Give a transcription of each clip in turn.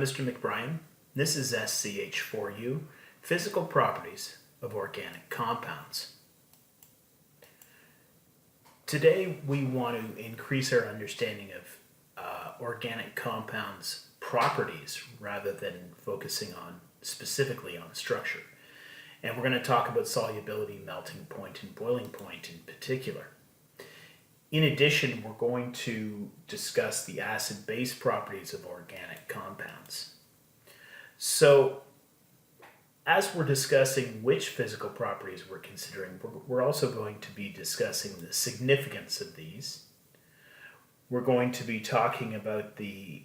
Mr. McBrien. This is SCH4U, Physical Properties of Organic Compounds. Today we want to increase our understanding of organic compounds' properties rather than focusing on specifically on structure. And we're going to talk about solubility, melting point, and boiling point in particular. In addition, we're going to discuss the acid-base properties of organic compounds. So, as we're discussing which physical properties we're considering, we're also going to be discussing the significance of these. We're going to be talking about the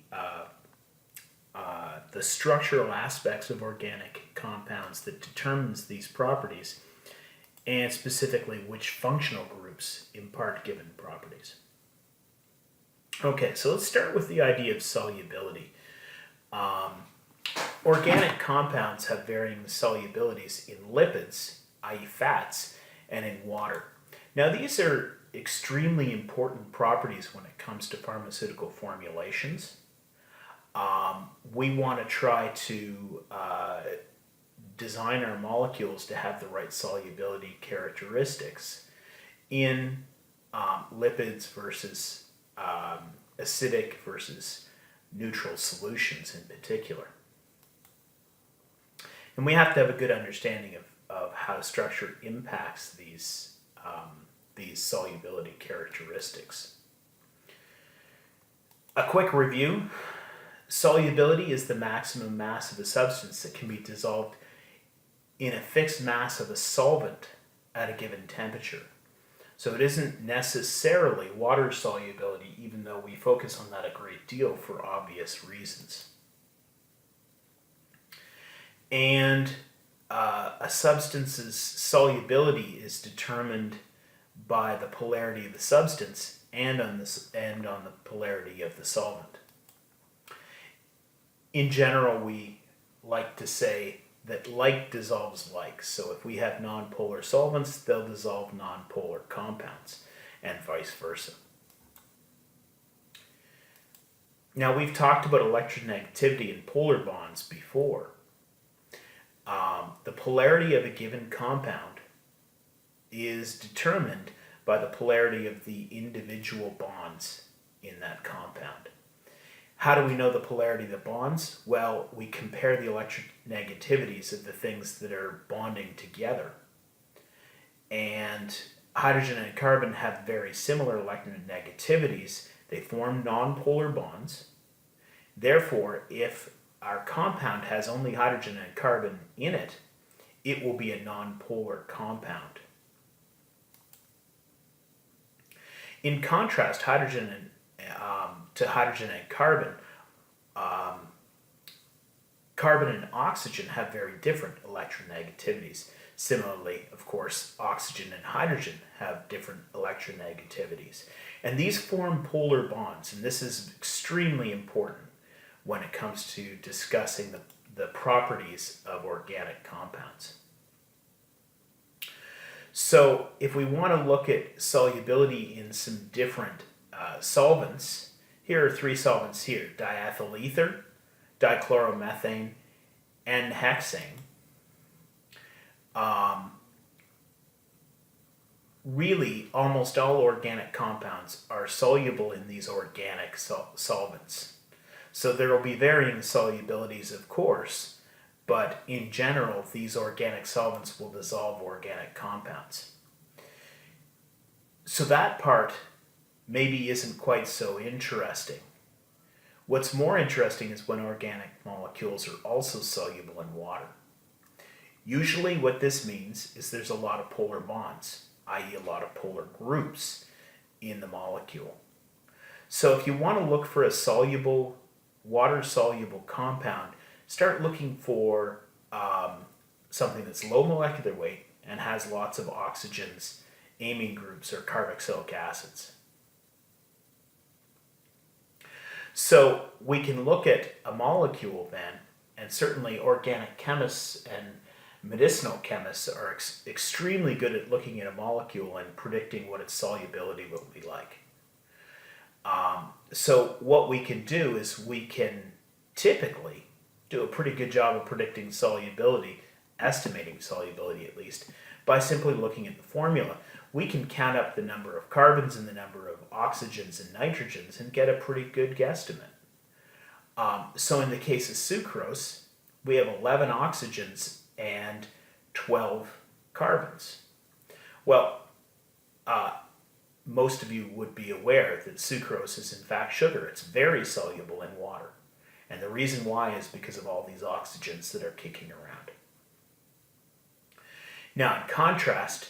structural aspects of organic compounds that determines these properties, and specifically which functional groups impart given properties. Okay, so let's start with the idea of solubility. Organic compounds have varying solubilities in lipids, i.e. fats, and in water. Now these are extremely important properties when it comes to pharmaceutical formulations. We want to try to design our molecules to have the right solubility characteristics in lipids versus acidic versus neutral solutions in particular. And we have to have a good understanding of how structure impacts these solubility characteristics. A quick review. Solubility is the maximum mass of a substance that can be dissolved in a fixed mass of a solvent at a given temperature. So it isn't necessarily water solubility, even though we focus on that a great deal for obvious reasons. And a substance's solubility is determined by the polarity of the substance and on the polarity of the solvent. In general, we like to say that like dissolves like. So if we have nonpolar solvents, they'll dissolve nonpolar compounds, and vice versa. Now, we've talked about electronegativity and polar bonds before. The polarity of a given compound is determined by the polarity of the individual bonds in that compound. How do we know the polarity of the bonds? Well, we compare the electronegativities of the things that are bonding together. And hydrogen and carbon have very similar electronegativities. They form nonpolar bonds. Therefore, if our compound has only hydrogen and carbon in it, it will be a nonpolar compound. In contrast, hydrogen and carbon, carbon and oxygen have very different electronegativities. Similarly, of course, oxygen and hydrogen have different electronegativities. And these form polar bonds, and this is extremely important when it comes to discussing the properties of organic compounds. So if we want to look at solubility in some different solvents, here are three solvents here: diethyl ether, dichloromethane, and hexane. Really, almost all organic compounds are soluble in these organic solvents. So there will be varying solubilities, of course, but in general, these organic solvents will dissolve organic compounds. So that part maybe isn't quite so interesting. What's more interesting is when organic molecules are also soluble in water. Usually what this means is there's a lot of polar bonds, i.e. a lot of polar groups in the molecule. So if you want to look for a soluble, water-soluble compound, start looking for something that's low molecular weight and has lots of oxygens, amine groups, or carboxylic acids. So we can look at a molecule then, and certainly organic chemists and medicinal chemists are extremely good at looking at a molecule and predicting what its solubility will be like. So what we can do is we can typically do a pretty good job of predicting solubility, estimating solubility at least, by simply looking at the formula. We can count up the number of carbons and the number of oxygens and nitrogens and get a pretty good guesstimate. So in the case of sucrose, we have 11 oxygens and 12 carbons. Well, most of you would be aware that sucrose is in fact sugar. It's very soluble in water. And the reason why is because of all these oxygens that are kicking around. Now, in contrast,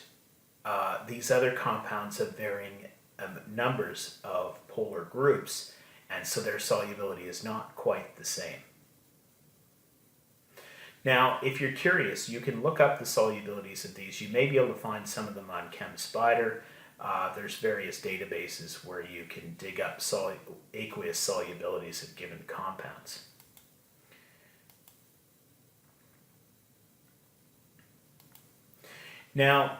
these other compounds have varying numbers of polar groups, and so their solubility is not quite the same. Now, if you're curious, you can look up the solubilities of these. You may be able to find some of them on ChemSpider. There's various databases where you can dig up aqueous solubilities of given compounds. Now,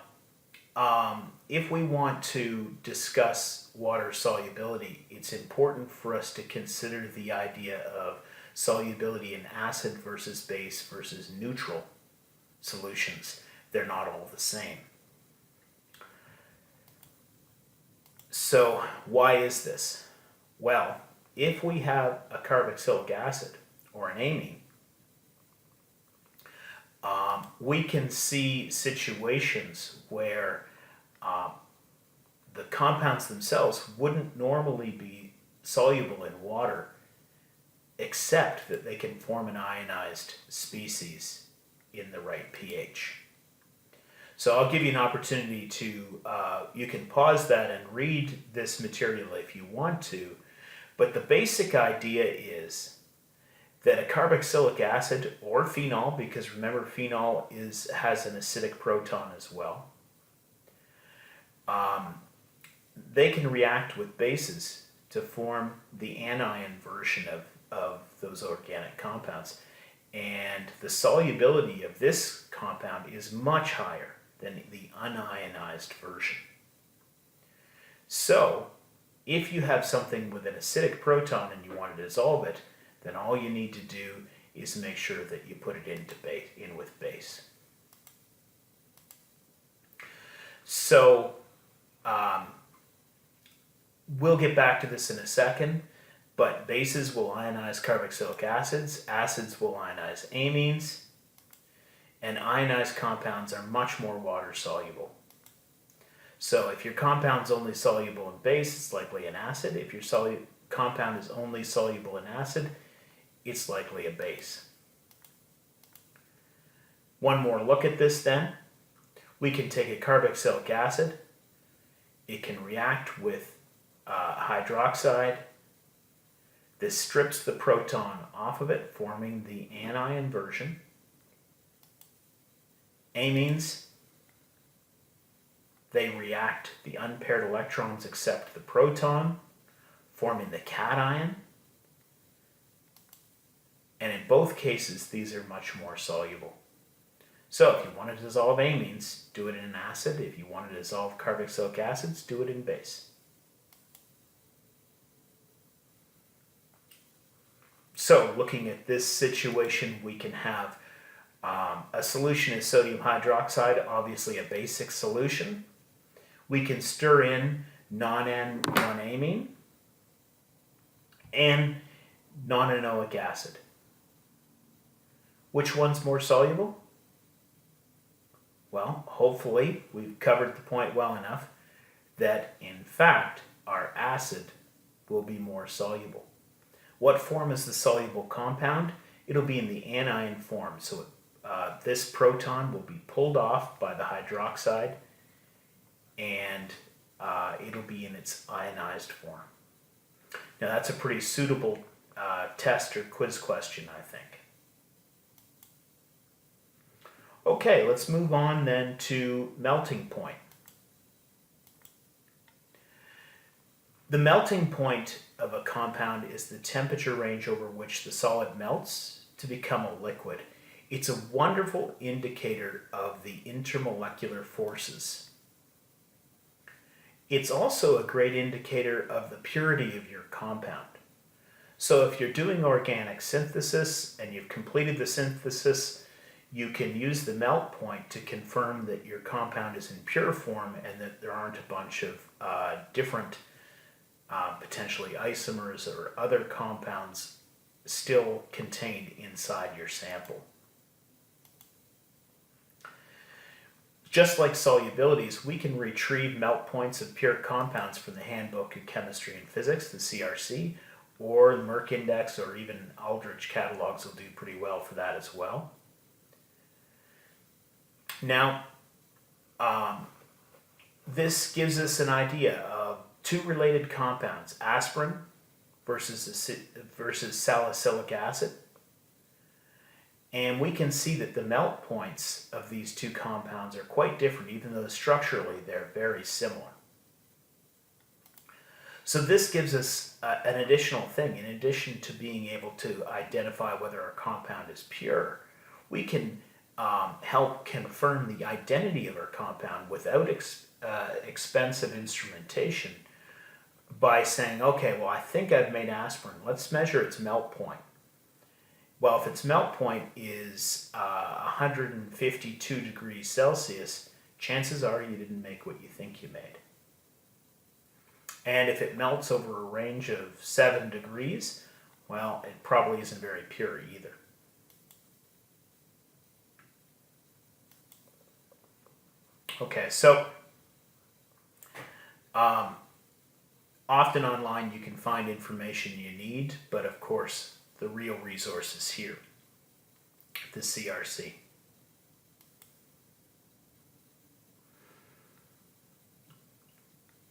if we want to discuss water solubility, it's important for us to consider the idea of solubility in acid versus base versus neutral solutions. They're not all the same. So why is this? Well, if we have a carboxylic acid or an amine, we can see situations where the compounds themselves wouldn't normally be soluble in water, except that they can form an ionized species in the right pH. So I'll give you an opportunity to, you can pause that and read this material if you want to, but the basic idea is that a carboxylic acid or phenol, because remember phenol has an acidic proton as well, they can react with bases to form the anion version of those organic compounds. And the solubility of this compound is much higher than the unionized version. So, if you have something with an acidic proton and you want to dissolve it, then all you need to do is make sure that you put it in with base. So, we'll get back to this in a second, but bases will ionize carboxylic acids, acids will ionize amines, and ionized compounds are much more water soluble. So if your compound's only soluble in base, it's likely an acid. If your compound is only soluble in acid, it's likely a base. One more look at this then. We can take a carboxylic acid. It can react with hydroxide. This strips the proton off of it, forming the anion version. Amines, they react, the unpaired electrons accept the proton, forming the cation. And in both cases, these are much more soluble. So if you want to dissolve amines, do it in an acid. If you want to dissolve carboxylic acids, do it in base. So looking at this situation, we can have a solution is sodium hydroxide, obviously a basic solution. We can stir in non-N1-amine and non-anoic acid. Which one's more soluble? Well, hopefully we've covered the point well enough that in fact our acid will be more soluble. What form is the soluble compound? It'll be in the anion form, so this proton will be pulled off by the hydroxide and it'll be in its ionized form. Now that's a pretty suitable test or quiz question, I think. Okay, let's move on then to melting point. The melting point of a compound is the temperature range over which the solid melts to become a liquid. It's a wonderful indicator of the intermolecular forces. It's also a great indicator of the purity of your compound. So if you're doing organic synthesis and you've completed the synthesis, you can use the melt point to confirm that your compound is in pure form and that there aren't a bunch of different potentially isomers or other compounds still contained inside your sample. Just like solubilities, we can retrieve melt points of pure compounds from the Handbook of Chemistry and Physics, the CRC, or the Merck Index, or even Aldrich catalogs will do pretty well for that as well. Now, this gives us an idea of two related compounds, aspirin versus salicylic acid. And we can see that the melt points of these two compounds are quite different, even though structurally they're very similar. So this gives us an additional thing. In addition to being able to identify whether our compound is pure, we can help confirm the identity of our compound without expensive instrumentation by saying, okay, well, I think I've made aspirin. Let's measure its melt point. Well, if its melt point is 152 degrees Celsius, chances are you didn't make what you think you made. And if it melts over a range of 7 degrees, well, it probably isn't very pure either. Okay, so often online you can find information you need, but of course the real resource is here, the CRC.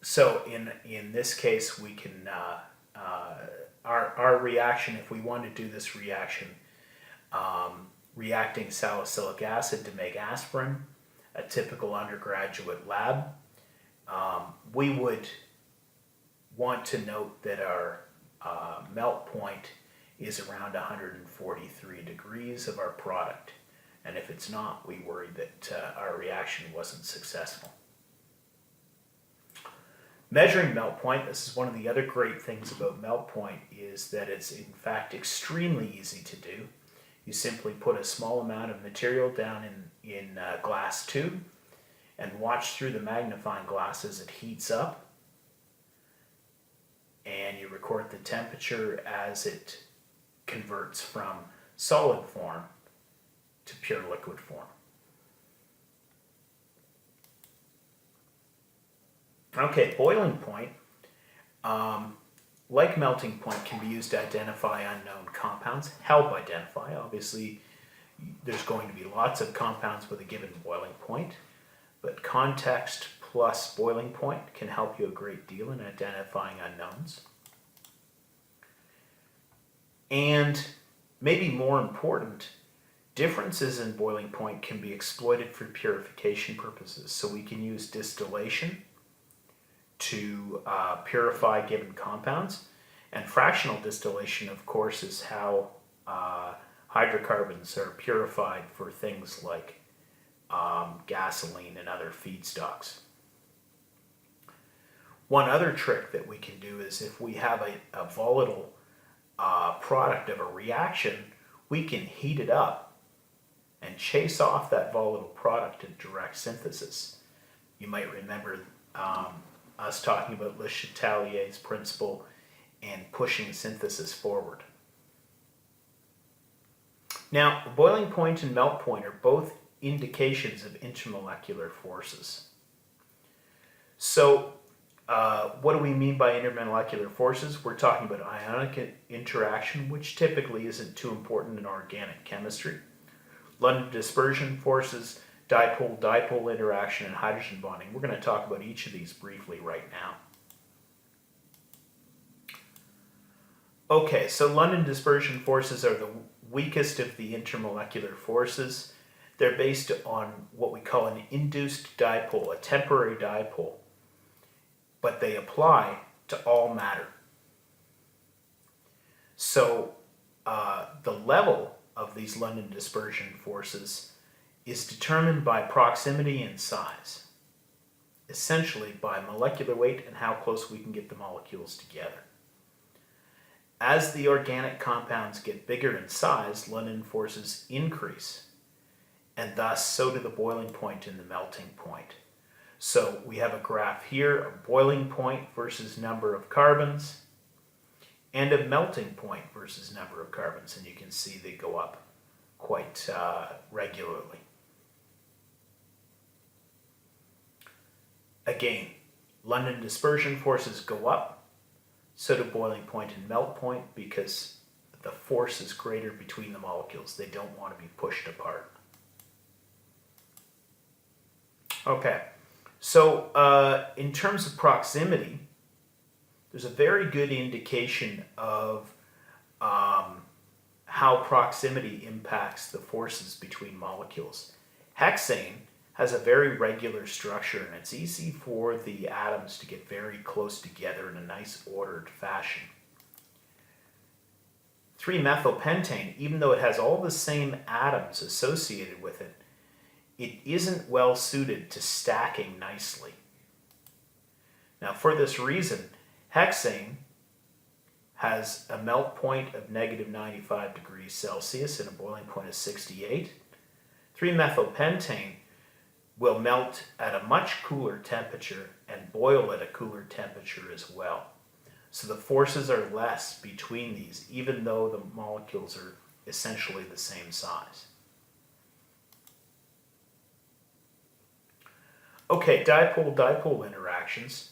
So in this case, we can our reaction, if we want to do this reaction, reacting salicylic acid to make aspirin, a typical undergraduate lab, we would want to note that our melt point is around 143 degrees of our product. And if it's not, we worry that our reaction wasn't successful. Measuring melt point, this is one of the other great things about melt point, is that it's in fact extremely easy to do. You simply put a small amount of material down in a glass tube and watch through the magnifying glass as it heats up, and you record the temperature as it converts from solid form to pure liquid form. Okay, boiling point, like melting point, can be used to identify unknown compounds, help identify. Obviously, there's going to be lots of compounds with a given boiling point, but context plus boiling point can help you a great deal in identifying unknowns. And maybe more important, differences in boiling point can be exploited for purification purposes. So we can use distillation to purify given compounds. And fractional distillation, of course, is how hydrocarbons are purified for things like gasoline and other feedstocks. One other trick that we can do is if we have a volatile product of a reaction, we can heat it up and chase off that volatile product in direct synthesis. You might remember us talking about Le Chatelier's principle and pushing synthesis forward. Now, boiling point and melt point are both indications of intermolecular forces. So, what do we mean by intermolecular forces? We're talking about ionic interaction, which typically isn't too important in organic chemistry. London dispersion forces, dipole-dipole interaction, and hydrogen bonding. We're going to talk about each of these briefly right now. Okay, so London dispersion forces are the weakest of the intermolecular forces. They're based on what we call an induced dipole, a temporary dipole, but they apply to all matter. So the level of these London dispersion forces is determined by proximity and size, essentially by molecular weight and how close we can get the molecules together. As the organic compounds get bigger in size, London forces increase, and thus so do the boiling point and the melting point. So we have a graph here of boiling point versus number of carbons, and a melting point versus number of carbons, and you can see they go up quite regularly. Again, London dispersion forces go up, so do boiling point and melt point, because the force is greater between the molecules. They don't want to be pushed apart. Okay, so in terms of proximity, there's a very good indication of how proximity impacts the forces between molecules. Hexane has a very regular structure, and it's easy for the atoms to get very close together in a nice ordered fashion. 3-methylpentane, even though it has all the same atoms associated with it, it isn't well suited to stacking nicely. Now, for this reason, hexane has a melt point of negative 95 degrees Celsius and a boiling point of 68. 3-methylpentane will melt at a much cooler temperature and boil at a cooler temperature as well. So the forces are less between these, even though the molecules are essentially the same size. Okay, dipole-dipole interactions.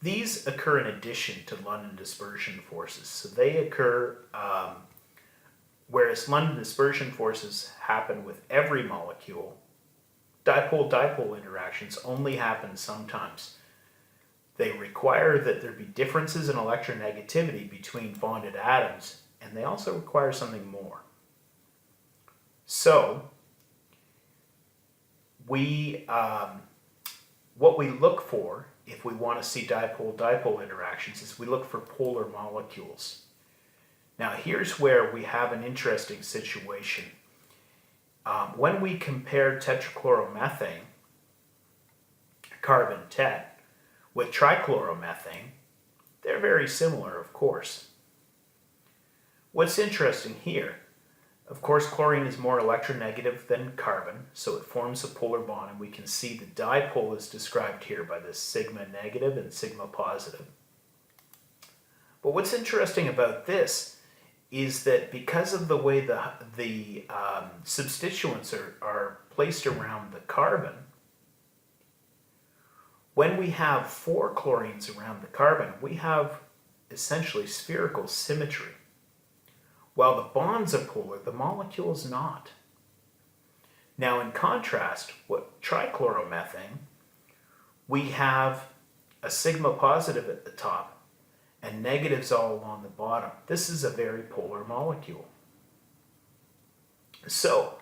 These occur in addition to London dispersion forces. So they occur, whereas London dispersion forces happen with every molecule, dipole-dipole interactions only happen sometimes. They require that there be differences in electronegativity between bonded atoms, and they also require something more. So, what we look for if we want to see dipole-dipole interactions is we look for polar molecules. Now here's where we have an interesting situation. When we compare tetrachloromethane, carbon tet, with trichloromethane, they're very similar, of course. What's interesting here, of course, chlorine is more electronegative than carbon, so it forms a polar bond, and we can see the dipole is described here by this sigma negative and sigma positive. But what's interesting about this is that because of the way the substituents are placed around the carbon, when we have 4 chlorines around the carbon, we have essentially spherical symmetry. While the bonds are polar, the molecule is not. Now, in contrast, with trichloromethane, we have a sigma positive at the top and negatives all along the bottom. This is a very polar molecule. So,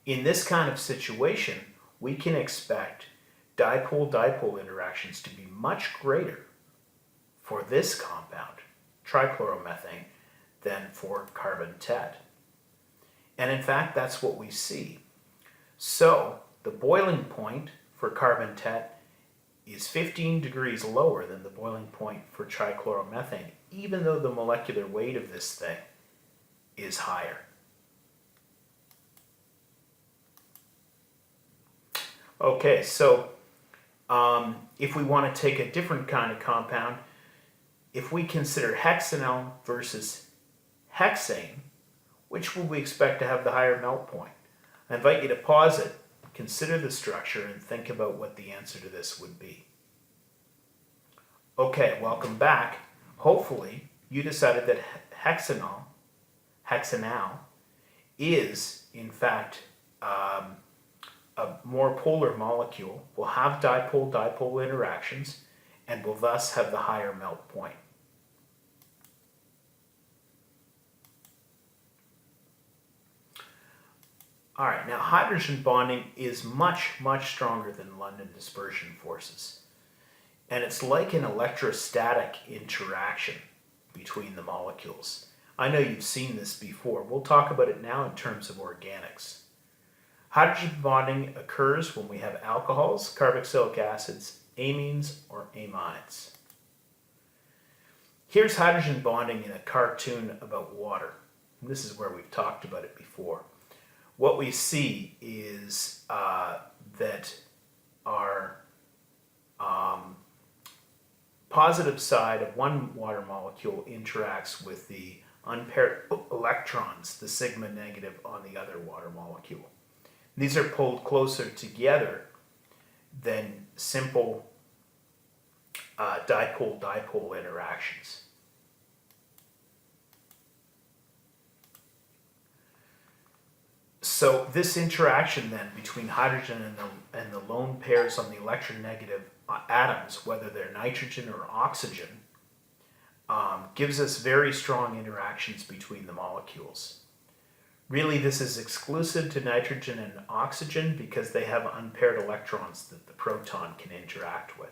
in this kind of situation, we can expect dipole-dipole interactions to be much greater for this compound, trichloromethane, than for carbon tet. And in fact, that's what we see. So the boiling point for carbon tet is 15 degrees lower than the boiling point for trichloromethane, even though the molecular weight of this thing is higher. Okay, so if we want to take a different kind of compound, if we consider hexanal versus hexane, which will we expect to have the higher melt point? I invite you to pause it, consider the structure, and think about what the answer to this would be. Okay, welcome back. Hopefully, you decided that hexanal is, in fact, a more polar molecule, will have dipole-dipole interactions, and will thus have the higher melt point. All right, now hydrogen bonding is much, much stronger than London dispersion forces. And it's like an electrostatic interaction between the molecules. I know you've seen this before. We'll talk about it now in terms of organics. Hydrogen bonding occurs when we have alcohols, carboxylic acids, amines, or amides. Here's hydrogen bonding in a cartoon about water. And this is where we've talked about it before. What we see is that our positive side of one water molecule interacts with the unpaired electrons, the sigma negative, on the other water molecule. These are pulled closer together than simple dipole-dipole interactions. So this interaction then between hydrogen and the lone pairs on the electronegative atoms, whether they're nitrogen or oxygen, gives us very strong interactions between the molecules. Really, this is exclusive to nitrogen and oxygen because they have unpaired electrons that the proton can interact with.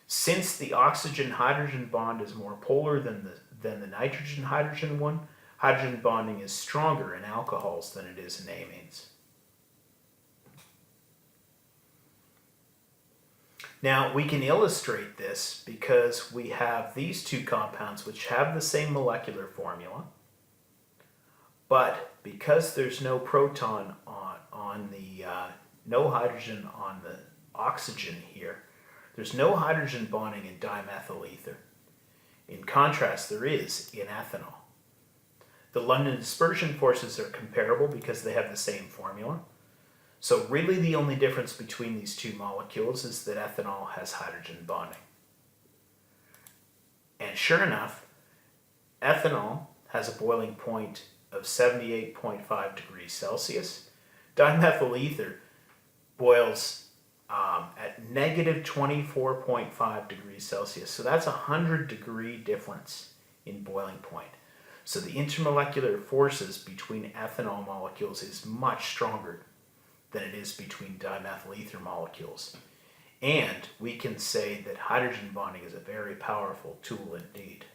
Since the oxygen-hydrogen bond is more polar than the nitrogen-hydrogen one, hydrogen bonding is stronger in alcohols than it is in amines. Now, we can illustrate this because we have these two compounds which have the same molecular formula, but because there's no proton no hydrogen on the oxygen here, there's no hydrogen bonding in dimethyl ether. In contrast, there is in ethanol. The London dispersion forces are comparable because they have the same formula. So really the only difference between these two molecules is that ethanol has hydrogen bonding. And sure enough, ethanol has a boiling point of 78.5 degrees Celsius. Dimethyl ether boils at negative 24.5 degrees Celsius. So that's a 100-degree difference in boiling point. So the intermolecular forces between ethanol molecules is much stronger than it is between dimethyl ether molecules. And we can say that hydrogen bonding is a very powerful tool indeed.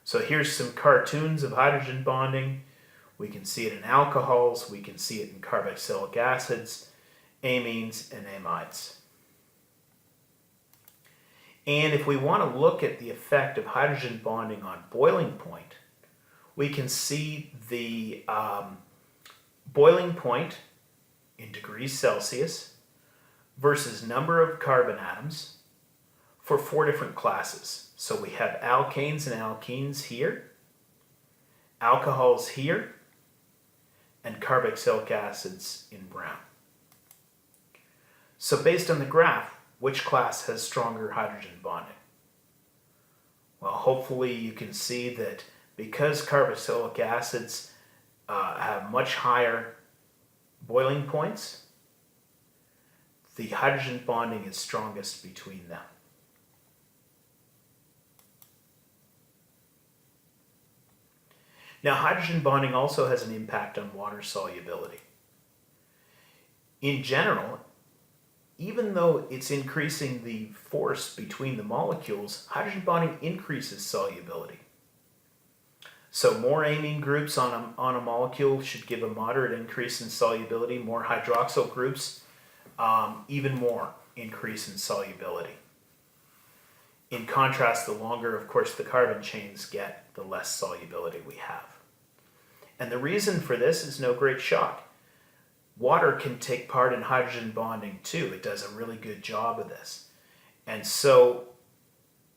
So here's some cartoons of hydrogen bonding. We can see it in alcohols, we can see it in carboxylic acids, amines, and amides. And if we want to look at the effect of hydrogen bonding on boiling point, we can see the boiling point in degrees Celsius versus number of carbon atoms for 4 different classes. So we have alkanes and alkenes here, alcohols here, and carboxylic acids in brown. So based on the graph, which class has stronger hydrogen bonding? Well, hopefully you can see that because carboxylic acids have much higher boiling points, the hydrogen bonding is strongest between them. Now, hydrogen bonding also has an impact on water solubility. In general, even though it's increasing the force between the molecules, hydrogen bonding increases solubility. So more amine groups on a molecule should give a moderate increase in solubility. More hydroxyl groups, even more increase in solubility. In contrast, the longer, of course, the carbon chains get, the less solubility we have. And the reason for this is no great shock. Water can take part in hydrogen bonding too. It does a really good job of this. And so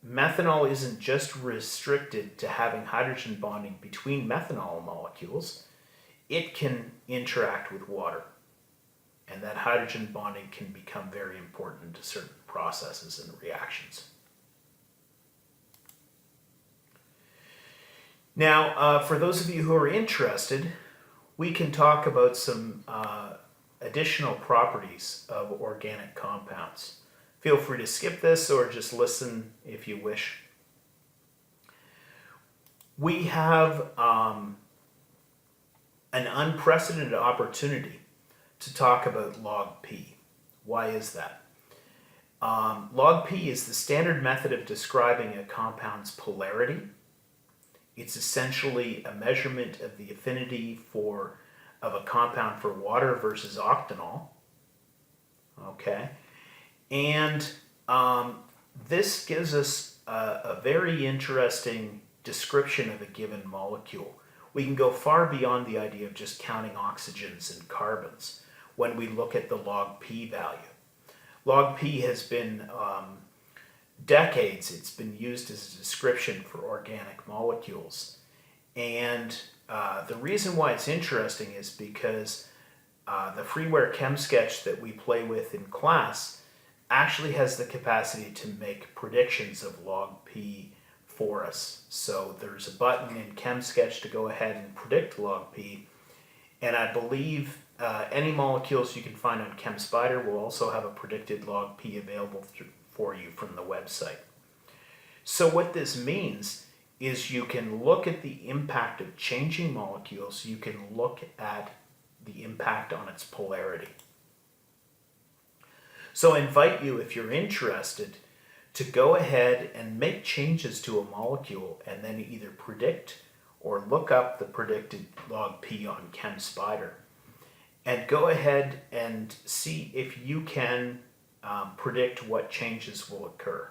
methanol isn't just restricted to having hydrogen bonding between methanol molecules. It can interact with water. And that hydrogen bonding can become very important to certain processes and reactions. Now, for those of you who are interested, we can talk about some additional properties of organic compounds. Feel free to skip this or just listen if you wish. We have an unprecedented opportunity to talk about log P. Why is that? Log P is the standard method of describing a compound's polarity. It's essentially a measurement of the affinity of a compound for water versus octanol. Okay, and This gives us a very interesting description of a given molecule. We can go far beyond the idea of just counting oxygens and carbons when we look at the log p value. Log p has been decades, it's been used as a description for organic molecules. And the reason why it's interesting is because the freeware chem sketch that we play with in class actually has the capacity to make predictions of log p for us. So there's a button in chem sketch to go ahead and predict log p. And I believe any molecules you can find on ChemSpider will also have a predicted log p available for you from the website. So what this means is you can look at the impact of changing molecules, you can look at the impact on its polarity. So I invite you, if you're interested, to go ahead and make changes to a molecule and then either predict or look up the predicted log p on ChemSpider. And go ahead and see if you can predict what changes will occur.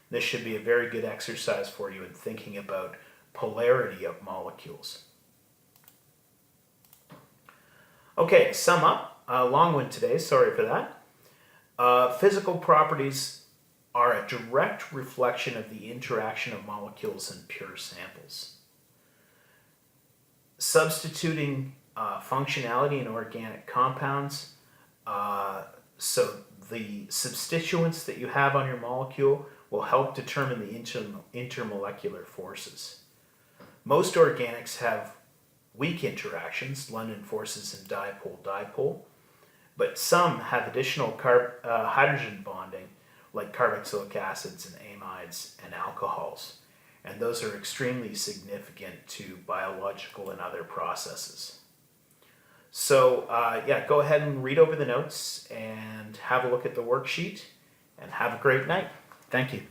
This should be a very good exercise for you in thinking about polarity of molecules. Okay, to sum up, long one today, sorry for that. Physical properties are a direct reflection of the interaction of molecules in pure samples. Substituting functionality in organic compounds, so the substituents that you have on your molecule will help determine the intermolecular forces. Most organics have weak interactions, London forces and dipole-dipole, but some have additional hydrogen bonding, like carboxylic acids and amides and alcohols. And those are extremely significant to biological and other processes. So yeah, go ahead and read over the notes and have a look at the worksheet and have a great night. Thank you.